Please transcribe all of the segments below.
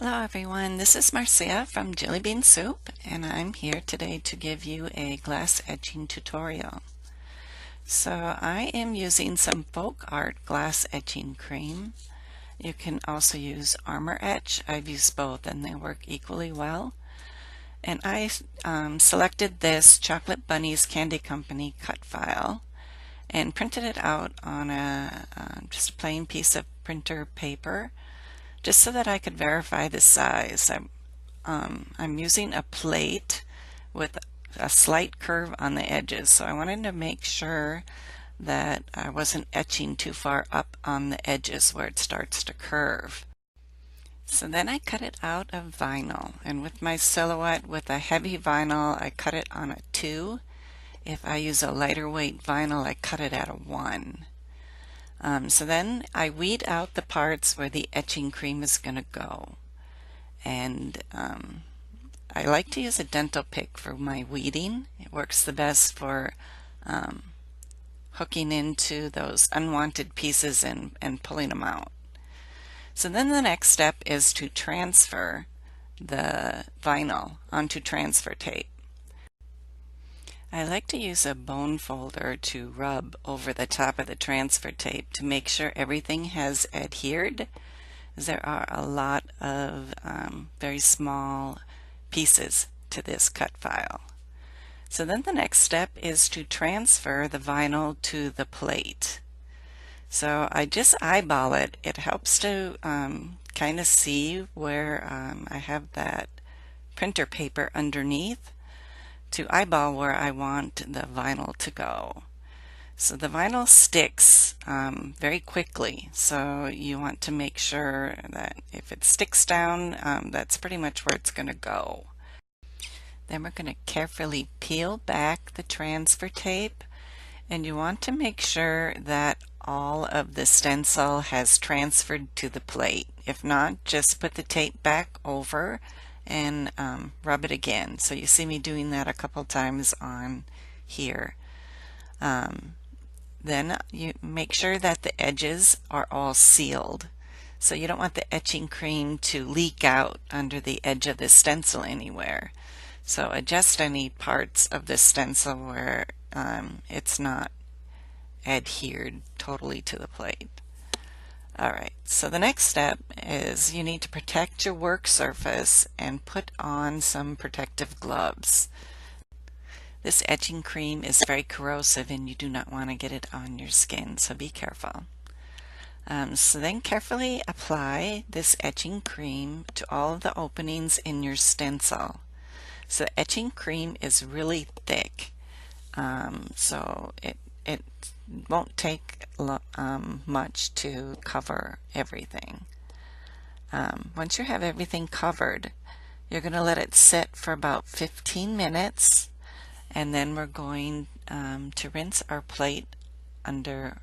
Hello everyone, this is Marcia from Jillibean Soup, and I'm here today to give you a glass etching tutorial. So I am using some folk art glass etching cream. You can also use Armor Etch. I've used both and they work equally well. And I selected this Chocolate Bunnies Candy Company cut file and printed it out on just a plain piece of printer paper, just so that I could verify the size. I'm using a plate with a slight curve on the edges, so I wanted to make sure that I wasn't etching too far up on the edges where it starts to curve. So then I cut it out of vinyl, and with my silhouette with a heavy vinyl, I cut it on a 2. If I use a lighter weight vinyl, I cut it at a 1. So then I weed out the parts where the etching cream is going to go. And I like to use a dental pick for my weeding. It works the best for hooking into those unwanted pieces and pulling them out. So then the next step is to transfer the vinyl onto transfer tape. I like to use a bone folder to rub over the top of the transfer tape to make sure everything has adhered. There are a lot of very small pieces to this cut file. So then the next step is to transfer the vinyl to the plate. So I just eyeball it. It helps to kind of see where I have that printer paper underneath, to eyeball where I want the vinyl to go. So the vinyl sticks very quickly, so you want to make sure that if it sticks down, that's pretty much where it's going to go. Then we're going to carefully peel back the transfer tape, and you want to make sure that all of the stencil has transferred to the plate. If not, just put the tape back over and rub it again. So you see me doing that a couple times on here. Then you make sure that the edges are all sealed. So you don't want the etching cream to leak out under the edge of the stencil anywhere. So adjust any parts of the stencil where it's not adhered totally to the plate. Alright, so the next step is you need to protect your work surface and put on some protective gloves. This etching cream is very corrosive and you do not want to get it on your skin, so be careful. So then carefully apply this etching cream to all of the openings in your stencil. So the etching cream is really thick, so it won't take much to cover everything. Once you have everything covered, you're going to let it sit for about 15 minutes, and then we're going to rinse our plate under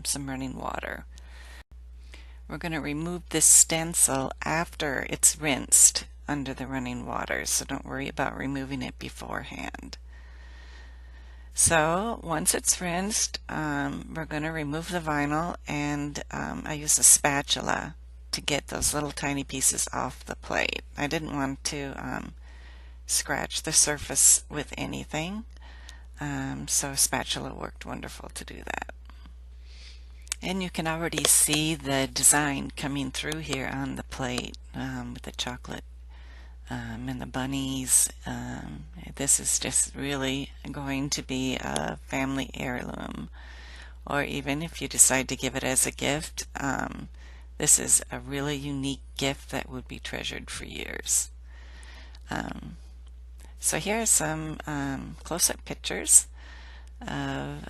some running water. We're going to remove this stencil after it's rinsed under the running water, so don't worry about removing it beforehand. So once it's rinsed, we're going to remove the vinyl, and I use a spatula to get those little tiny pieces off the plate. I didn't want to scratch the surface with anything, so a spatula worked wonderful to do that. And you can already see the design coming through here on the plate with the chocolate and the bunnies. This is just really going to be a family heirloom, or even if you decide to give it as a gift, this is a really unique gift that would be treasured for years. So here are some close-up pictures of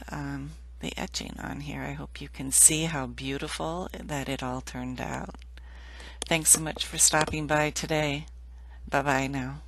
the etching on here. I hope you can see how beautiful that it all turned out. Thanks so much for stopping by today. Bye-bye now.